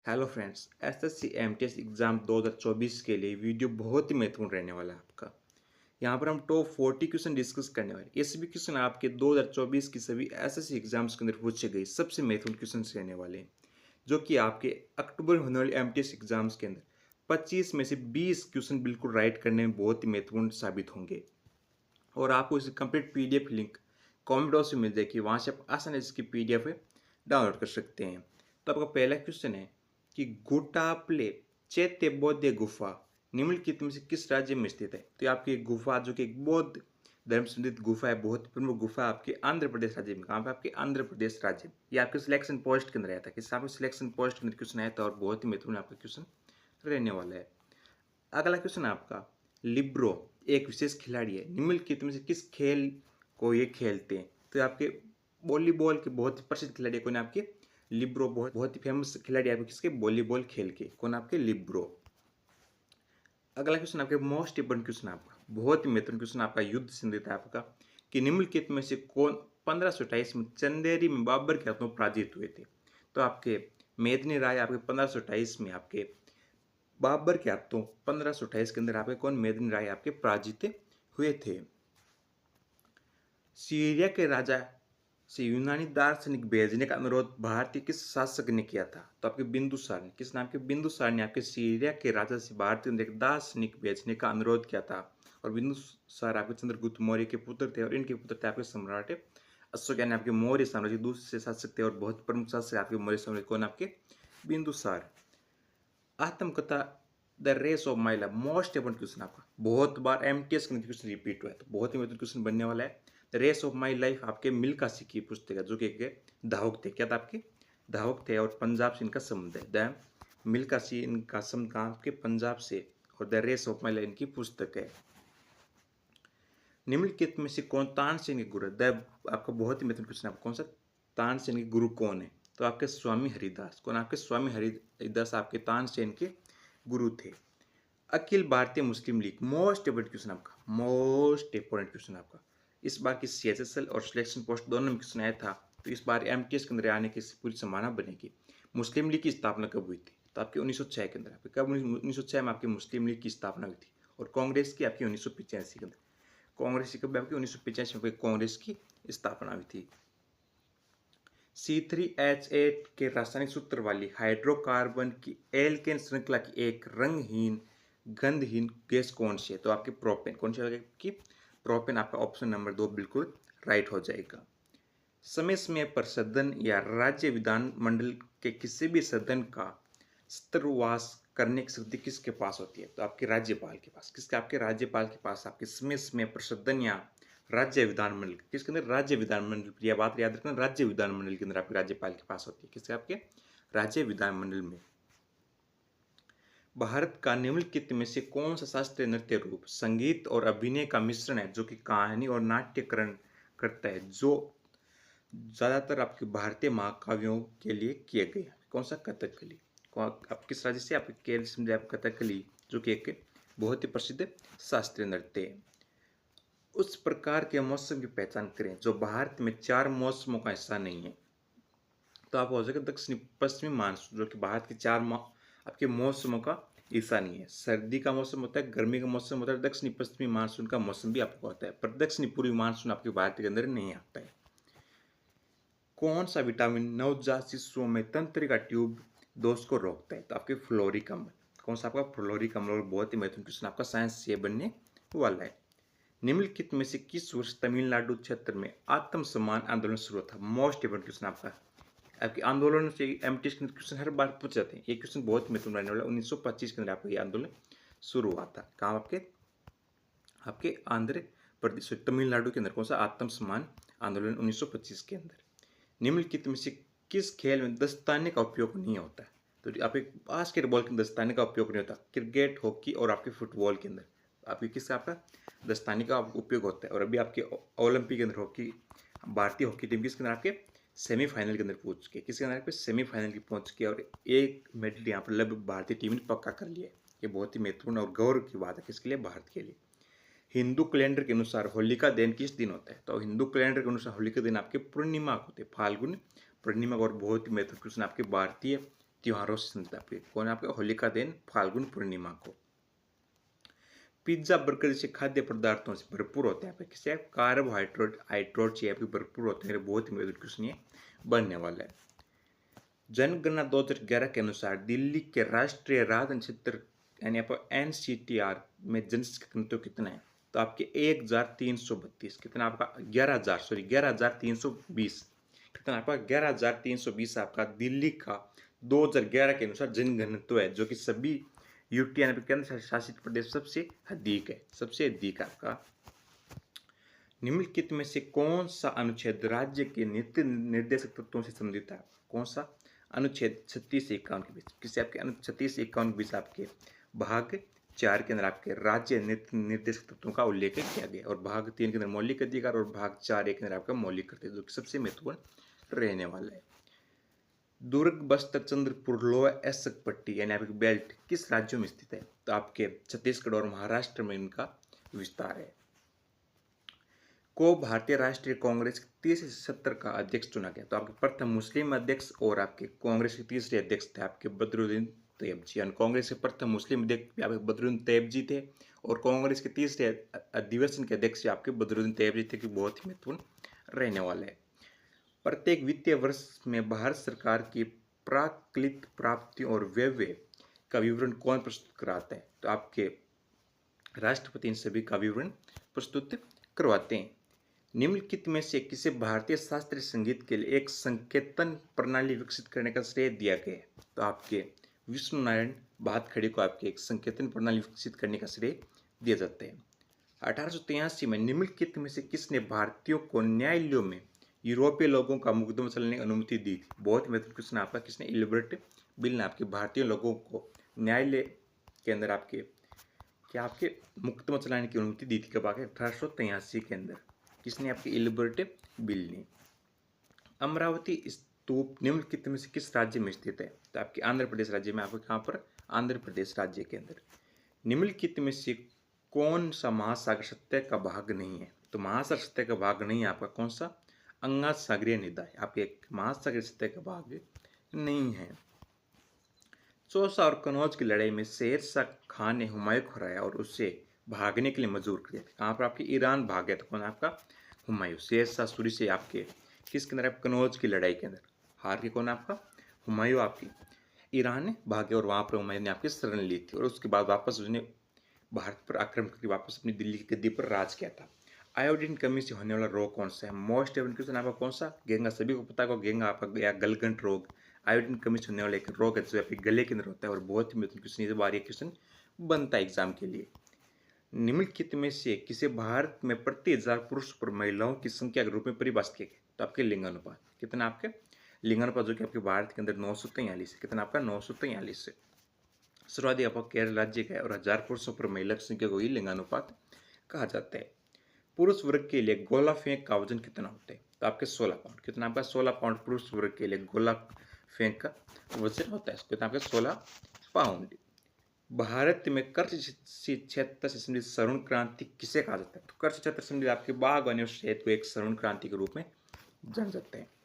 Hello friends, SSC MTS exam 2024 के लिए video बहुत ही महत्वपूर्ण रहने वाला है आपका। यहाँ पर हम टॉप 40 क्वेश्चन डिस्कस करने वाले हैं। ये सभी क्वेश्चन आपके 2024 की सभी एसएससी एग्जाम्स के अंदर पूछे गए सबसे महत्वपूर्ण क्वेश्चन रहने वाले हैं, जो कि आपके अक्टूबर में होने वाले एमटीएस एग्जाम्स के अंदर 25 में से 20 क्वेश्चन बिल्कुल राइट करने में बहुत ही महत्वपूर्ण साबित होंगे। और आपको इसकी complete PDF link comment box में मिल जाएगी, वहाँ से आप आसानी से इसकी पीडीएफ डाउनलोड कर सकते हैं। तो आपका पहला क्वेश्चन है कि गुटापले चैत्य बौद्ध गुफा निम्नलिखित में से किस राज्य में स्थित है। तो ये आपकी एक गुफा जो कि एक बौद्ध धर्म संबंधित गुफा है, बहुत प्रमुख गुफा है आपके आंध्र प्रदेश राज्य में। कहाँ पे? आपके आंध्र प्रदेश राज्य में। ये आपके सिलेक्शन पोस्ट के अंदर आया था, किस आपके सिलेक्शन पोस्ट के अंदर क्वेश्चन आया था और बहुत ही महत्वपूर्ण आपका क्वेश्चन रहने वाला है। अगला क्वेश्चन आपका, लिब्रो एक विशेष खिलाड़ी है, निम्नलिखित में से किस खेल को ये खेलते हैं। तो आपके वॉलीबॉल के बहुत ही प्रसिद्ध खिलाड़ी कौन है? आपके लिब्रो, बहुत ही फेमस खिलाड़ी आपके किसके? वॉलीबॉल खेल के। कौन? आपके लिब्रो। अगला क्वेश्चन आपके मोस्ट इंपोर्टेंट क्वेश्चन आपका, बहुत ही महत्वपूर्ण क्वेश्चन आपका, युद्ध संबंधित आपका, कि निम्नलिखित में से कौन 1528 में चंदेरी में बाबर के हाथों पराजित हुए थे। तो आपके मेदिनी राय आपके 1528 में आपके बाबर के हाथों 1528 के अंदर आपके कौन? मेदिनी राय आपके पराजित हुए थे। सीरिया के राजा से यूनानी दार्शनिक भेजने का अनुरोध भारतीय किस शासक ने किया था। तो आपके बिंदुसार ने। किस नाम के? बिंदुसार ने आपके सीरिया के राजा से भारतीय एक दार्शनिक भेजने का अनुरोध किया था। और बिंदुसार आपके चंद्रगुप्त मौर्य के पुत्र थे और इनके पुत्र थे आपके सम्राट अशोक, यानी आपके मौर्य साम्राज्य दूसरे शासक थे और बहुत प्रमुख शासक आपके मौर्य साम्राज्य। कौन? आपके बिंदुसार। आत्मकथा the race of my life, most important question आपका, बहुत बार एमटीएस के क्वेश्चन रिपीट हुआ है, तो बहुत ही महत्वपूर्ण क्वेश्चन बनने वाला है। The race of my life आपके मिल्खा सिंह की पुस्तक है, जो कि धावक थे। क्या था? आपके धावक थे और पंजाब से इनका संबंध है। द मिल्खा सिंह इनका संबंध कहाँ? आपके पंजाब से। और the race of my life इनकी पुस्तक है। निम्नलिखित में से कौन तानसेन के गुरु? द आपका बहुत ही महत्वपूर्ण क्वेश्चन आपका, कौन सा? तानसेन के गुरु कौन है? तो आपके स्वामी हरिदास। कौन? आपके स्वामी हरिदास आपके तानसेन के गुरु थे। अखिल भारतीय मुस्लिम लीग, मोस्ट इंपोर्टेंट क्वेश्चन आपका, मोस्ट इंपोर्टेंट क्वेश्चन आपका, इस बार की सीएचएसएल और सिलेक्शन पोस्ट दोनों में क्वेश्चन आया था, तो इस बार एमटीएस के अंदर आने की पूरी संभावना बनेगी। मुस्लिम लीग की स्थापना कब हुई थी? तो आपकी 1906 के अंदर। आपके कब? 1906 में आपकी मुस्लिम लीग की स्थापना हुई थी। और कांग्रेस की आपकी 1985 के अंदर। कांग्रेस की कब? आपकी 1985 में कांग्रेस की स्थापना हुई थी। C3H8 के रासायनिक सूत्र वाली हाइड्रोकार्बन की एल्केन श्रृंखला की एक रंगहीन गंधहीन गैस कौन सी है? तो आपके प्रोपेन। कौन सी होगी? कि प्रोपेन। आपका ऑप्शन नंबर 2 बिल्कुल राइट हो जाएगा। समय समय पर सदन या राज्य विधान मंडल के किसी भी सदन का स्तरवास करने की शक्ति किसके पास होती है? तो आपके राज्यपाल के पास। किसके? आपके राज्यपाल के पास आपके समय समय पर सदन या राज्य विधानमंडल, किसके अंदर? राज्य विधानमंडल। यह बात याद रखना, राज्य विधानमंडल के अंदर आपके राज्यपाल के पास होती है। किसके? आपके राज्य विधानमंडल में। भारत का निम्नलिखित में से कौन सा शास्त्रीय नृत्य रूप संगीत और अभिनय का मिश्रण है, जो कि कहानी और नाट्यकरण करता है, जो ज्यादातर आपके भारतीय महाकाव्यों के लिए किए गए हैं? कौन सा? कथकली। आप किस राज्य से? आपके केरल से आप कथकली, जो कि एक बहुत ही प्रसिद्ध शास्त्रीय नृत्य है। उस प्रकार के मौसम की पहचान करें जो भारत में 4 मौसमों का हिस्सा नहीं है। तो आप हो सके दक्षिणी पश्चिमी मानसून, जो कि भारत के 4 आपके मौसमों का हिस्सा नहीं है। सर्दी का मौसम होता है, गर्मी का मौसम होता है, दक्षिणी पश्चिमी मानसून का मौसम भी आपको होता है, पर दक्षिणी पूर्वी मानसून आपके भारत के अंदर नहीं आता है। कौन सा विटामिन नवजात शिशुओं में तंत्रिका ट्यूब दोष को रोकता है? तो आपके फ्लोरिक अम्ल। कौन सा? आपका फ्लोरिक अम्ल। और बहुत ही महत्वपूर्ण क्वेश्चन आपका साइंस से बनने वाला है। निम्नलिखित में से किस वर्ष तमिलनाडु क्षेत्र में आत्मसम्मान आंदोलन शुरू था? मोस्ट इंपोर्टेंट क्वेश्चन आपका, आपके आंदोलन से एमटीएस के क्वेश्चन हर बार पूछ जाते हैं। ये क्वेश्चन बहुत महत्वपूर्ण रहने वाला है। 1925 के अंदर आपका ये आंदोलन शुरू हुआ था। कहाँ? आपके आपके आंध्र प्रदेश, तमिलनाडु के अंदर। कौन सा? आत्मसम्मान आंदोलन 1925 के अंदर। निम्नलिखित में से किस खेल में दस्ताने का उपयोग नहीं होता है? तो आपके बास्केटबॉल के दस्ताने का उपयोग नहीं होता, क्रिकेट, हॉकी और आपके फुटबॉल के अंदर आपके किसका? आपका दस्ताने का उपयोग होता है। और अभी आपके ओलंपिक के अंदर हॉकी, भारतीय हॉकी टीम किसके अंदर? आपके सेमीफाइनल के अंदर पहुंच के। किसके अंदर? आपके सेमीफाइनल की पहुंच के और एक मेडल यहाँ पर लगभग भारतीय टीम ने पक्का कर लिया है। ये बहुत ही महत्वपूर्ण और गौरव की बात है। किसके लिए? भारत के लिए। हिंदू कैलेंडर के अनुसार होलिका दहन किस दिन होता है? तो हिंदू कैलेंडर के अनुसार होलिका दहन आपके पूर्णिमा को होते हैं, फाल्गुन पूर्णिमा। और बहुत ही महत्वपूर्ण क्वेश्चन आपके भारतीय त्योहारों से संबंधित आपके कौन आपके होलिका दहन फाल्गुन पूर्णिमा को। पिज्जा बर्गर जैसे खाद्य पदार्थों से भरपूर होते हैं आपके किससे कार्बोहाइड्रेट से आपके भरपूर होते हैं, बहुत ही क्वेश्चन बनने वाला है। जनगणना 2011 के अनुसार दिल्ली के राष्ट्रीय राजधानी क्षेत्र यानी आप NCTR में जनसंख्या घनत्व कितना है, तो आपके 1332 कितना आपका 11,320 कितना आपका 11,320 आपका दिल्ली का 2011 के अनुसार जनघनत्व है, जो कि सभी यूटी यानी केंद्र शासित प्रदेश सबसे अधिक आपका। निम्नलिखित में से कौन सा अनुच्छेद राज्य के नीति निर्देशक तत्वों से संबंधित है, कौन सा अनुच्छेद 36 से 51 के बीच किसी आपके 36 से 51 के बीच आपके भाग 4 के अंदर आपके राज्य नीति निर्देशक तत्वों का उल्लेख किया गया, और भाग 3 के अंदर मौलिक अधिकार और भाग 4 के अंदर आपका मौलिक कर्तव्य, जो कि सबसे महत्वपूर्ण रहने वाला है। दुर्ग, बस्तर, चंद्रपुर, लोअर एसक पट्टी यानी आपकी बेल्ट किस राज्यों में स्थित है, तो आपके छत्तीसगढ़ और महाराष्ट्र में इनका विस्तार है। को भारतीय राष्ट्रीय कांग्रेस के 30 सत्र का अध्यक्ष चुना गया, तो आपके प्रथम मुस्लिम अध्यक्ष और आपके कांग्रेस के तीसरे अध्यक्ष थे आपके बदरुद्दीन तैयब जी, यानी कांग्रेस के प्रथम मुस्लिम अध्यक्ष आपके बदरुद्दीन तैयब जी थे, और कांग्रेस के तीसरे अधिवेशन के अध्यक्ष आपके बदरुद्दीन तैयब जी थे, कि बहुत ही महत्वपूर्ण रहने वाले हैं। प्रत्येक वित्तीय वर्ष में भारत सरकार की प्राकलित प्राप्तियों और व्यय का विवरण कौन प्रस्तुत कराता है, तो आपके राष्ट्रपति इन सभी का विवरण प्रस्तुत करवाते हैं। निम्नलिखित में से किसे भारतीय शास्त्रीय संगीत के लिए एक संकेतन प्रणाली विकसित करने का श्रेय दिया गया है, तो आपके विष्णु नारायण भातखड़ी को आपके एक संकेतन प्रणाली विकसित करने का श्रेय दिया जाता है। 1883 में निम्नलिखित में से किसने भारतीयों को न्यायालयों में यूरोपीय लोगों का मुकदमा चलाने की अनुमति दी थी, बहुत महत्वपूर्ण क्वेश्चन आपका, किसने इलिबर्ट बिल ने आपके भारतीय लोगों को न्यायालय के अंदर आपके क्या आपके मुकदमा चलाने की अनुमति दी थी, कब आके 1883 के अंदर, किसने आपकी इलिबर्ट बिल ने। अमरावती स्तूप निम्नलिखित में से किस राज्य में स्थित है, तो आपके आंध्र प्रदेश राज्य में, आपको कहाँ पर आंध्र प्रदेश राज्य के अंदर। निम्नलिखित में से कौन सा महासागर सत्य का भाग नहीं है, तो महासागर सत्य का भाग नहीं है आपका कौन सा अंगा सागरीय निकाय, आपके एक महासागर सत्य का भाग नहीं है। चौसा और कनौज की लड़ाई में शेर शाह खान ने हुमायूं को हराया और उसे भागने के लिए मजबूर कर दिया था, कहाँ पर आपके ईरान भाग गया था कौन आपका हुमायूं, शेर शाह सूरी से आपके किसके अंदर आप कनौज की लड़ाई के अंदर हार के कौन आपका हुमायूं आपकी ईरान ने भागे, और वहाँ पर हुमायूं ने आपकी शरण ली थी, और उसके बाद वापस उसने भारत पर आक्रमण करके वापस अपनी दिल्ली की गद्दी पर राज किया था। आयोडीन कमी से होने वाला रोग कौन सा है, मोस्ट इम्पोर्टेंट क्वेश्चन आपका कौन सा गेंगा, सभी को पता है गेंगा आपका या गलगंट रोग आयोडीन कमी से होने वाला एक रोग है जो आपके गले के अंदर होता है, और बहुत ही महत्वपूर्ण क्वेश्चन, इस बार ये क्वेश्चन बनता है एग्जाम के लिए। निम्नलिखित में से किसे भारत में प्रति 1000 पुरुष पर महिलाओं की संख्या के रूप में परिभाषित किया गया, तो आपके लिंगानुपात कितना आपके लिंगानुपात जो कि आपके भारत के अंदर 943 है, कितना आपका 943 से सर्वाधिक आपका केरल राज्य का है, और 1000 पुरुषों पर महिला की संख्या को ही लिंगानुपात कहा जाता है। पुरुष वर्ग के लिए गोला फेंक का वजन कितना होता है, तो आपके 16 पाउंड, कितना आपका 16 पाउंड पुरुष वर्ग के लिए गोला फेंक का वजन होता है, कितना आपका 16 पाउंड। भारत में कृषि क्षेत्र से संबंधित स्वर्ण क्रांति किसे कहा जाता है, तो कृषि क्षेत्र से संबंधित आपके बागवानी और शहद को एक स्वर्ण क्रांति के रूप में जाना जाता है।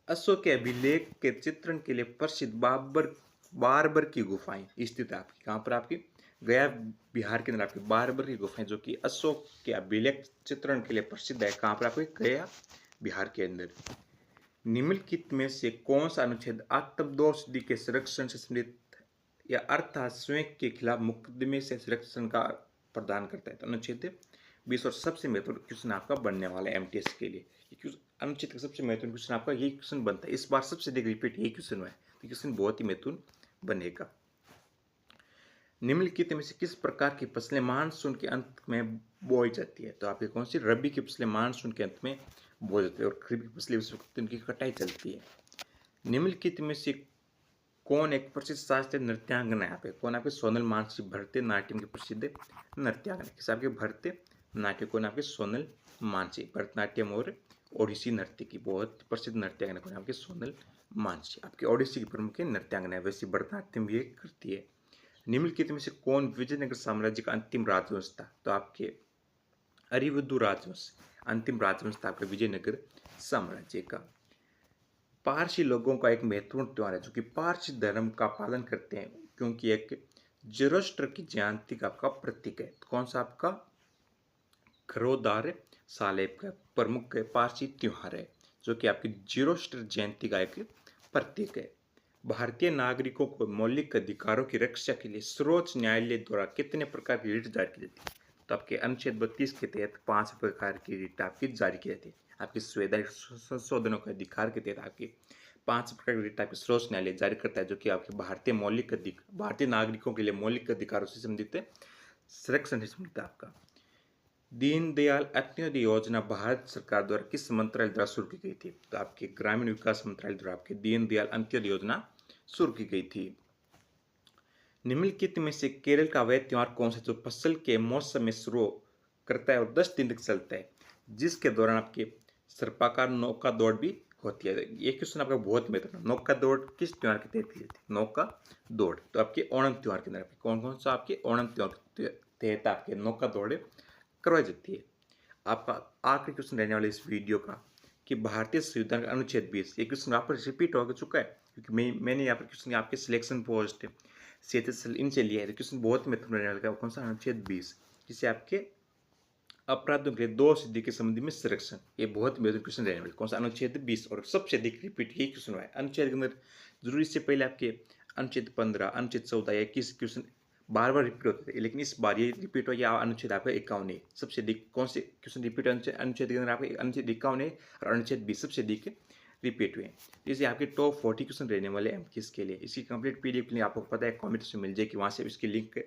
अशोक के अभिलेख के चित्रण के लिए प्रसिद्ध बारबर की गुफाएं स्थित है आपकी कहाँ पर आपकी गया बिहार के अंदर आपकी बारबर की गुफाएं, जो कि अशोक के अभिलेख चित्रण के लिए प्रसिद्ध है, कहाँ पर आपकी गया बिहार के अंदर। निम्नलिखित में से कौन सा अनुच्छेद आत्मदोषदि के संरक्षण से संबंधित या अर्थात स्वयं के खिलाफ मुकदमे से संरक्षण का प्रदान करता है, तो अनुच्छेद 20, और सबसे महत्वपूर्ण क्वेश्चन आपका बनने वाला है एमटीएस के लिए, अनुच्छेद का सबसे महत्वपूर्ण क्वेश्चन आपका यही क्वेश्चन बनता है, इस बार सबसे अधिक रिपीट यही क्वेश्चन हुआ है, तो क्वेश्चन बहुत ही महत्वपूर्ण बनेगा। निम्नलिखित में से किस प्रकार की फसलें मानसून के अंत में बोई जाती है, तो आपकी कौन सी रबी की फसलें मानसून के अंत में बोई जाती है, और खरीफ की फसलें उस वक्त उनकी कटाई चलती है। निम्नलिखित में से कौन एक प्रसिद्ध शास्त्रीय नृत्यांगना है, पे कौन आपके सोनल मानसी भरतनाट्यम की प्रसिद्ध नृत्यांगना, किस आपके भरतनाट्यम कौन आपके सोनल मानसी, भरतनाट्यम और ओडिसी नृत्य की बहुत प्रसिद्ध नृत्यांगना कौन आपके सोनल मानसी, आपके ओडिसी की प्रमुख नृत्यांगना है, वैसे भरतनाट्यम भी करती है। निम्नलिखित में से कौन विजयनगर साम्राज्य का अंतिम राजवंश था, तो आपके अरिवुद्धु राजवंश अंतिम राजवंश था आपके विजयनगर साम्राज्य का। पारसी लोगों का एक महत्वपूर्ण त्यौहार है जो कि पारसी धर्म का पालन करते हैं, क्योंकि एक ज़oroaster की जयंती का आपका प्रतीक है। कौन सा आपका खरोदार सालेब का प्रमुख पारसी त्योहार है जो कि आपकी ज़oroaster जयंती का एक प्रतीक है। भारतीय नागरिकों को मौलिक अधिकारों की रक्षा के लिए सर्वोच्च न्यायालय द्वारा कितने प्रकार की रिट जारी की जाती है? तो आपके अनुच्छेद 32 के तहत 5 प्रकार की रिट आपकी जारी की जाती है। आपके संवैधानिक संशोधनों के अधिकार के तहत आपकी 5 प्रकार की रिट आपके सर्वोच्च न्यायालय जारी करता है, जो कि आपके भारतीय नागरिकों के लिए मौलिक अधिकारों से संबंधित है, संरक्षण से संबंधित है। आपका दीनदयाल अंत्योदय योजना भारत सरकार द्वारा किस मंत्रालय द्वारा शुरू की गई थी? तो आपके ग्रामीण विकास मंत्रालय द्वारा आपके दीनदयाल अंत्योदय योजना शुरू की गई थी। निम्नलिखित में से केरल का वह त्योहार कौन सा जो फसल के मौसम में शुरू करता है और 10 दिन तक चलता है, जिसके दौरान आपके सर्पाकार नौका दौड़ भी होती है? ये क्वेश्चन आपका बहुत महत्वपूर्ण। नौका दौड़ किस त्योहार के तहत की जाती है? नौका दौड़ तो आपके ओणम त्योहार के अंदर कौन कौन सा आपके ओणम त्योहार के तहत आपके नौका दौड़ करवाई जाती है। आपका आखिरी क्वेश्चन रहने वाला इस वीडियो का कि भारतीय संविधान का अनुच्छेद 20, ये क्वेश्चन यहाँ पर रिपीट हो चुका है क्योंकि मैंने यहाँ पर क्वेश्चन आपके सिलेक्शन पोस्ट CHSL इनसे लिया है। तो क्वेश्चन बहुत महत्वपूर्ण रहने वाला है। कौन सा? अनुच्छेद 20, जिसे आपके अपराधों के लिए 2 सिद्धि के संबंध में संरक्षण, ये बहुत महत्वपूर्ण क्वेश्चन रहने वाला है। कौन सा? अनुच्छेद 20। और सबसे अधिक रिपीट यही क्वेश्चन हुआ है अनुच्छेद के अंदर। जरूरी से पहले आपके अनुच्छेद 15, अनुच्छेद 14 या 21 क्वेश्चन बार बार रिपीट होते थे, लेकिन इस बार ये रिपीट हो गया अनुच्छेद आपका 51 है। सबसे अधिक कौन से क्वेश्चन रिपीट अनुच्छेद के अंदर? आपके अनुच्छेद 51 है और अनुच्छेद 20 सबसे अधिक रिपीट हुए। जैसे आपके टॉप 40 क्वेश्चन रहने वाले हैं किसके लिए। इसकी कंप्लीट PDF के लिए आपको पता है कमेंट से मिल जाएगी, वहाँ से इसकी लिंक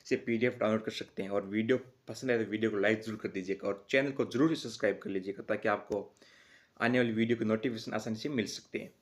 से PDF डाउनलोड कर सकते हैं। और वीडियो पसंद आए तो वीडियो को लाइक जरूर कर दीजिएगा और चैनल को जरूर सब्सक्राइब कर लीजिएगा ताकि आपको आने वाली वीडियो की नोटिफिकेशन आसानी से मिल सकते हैं।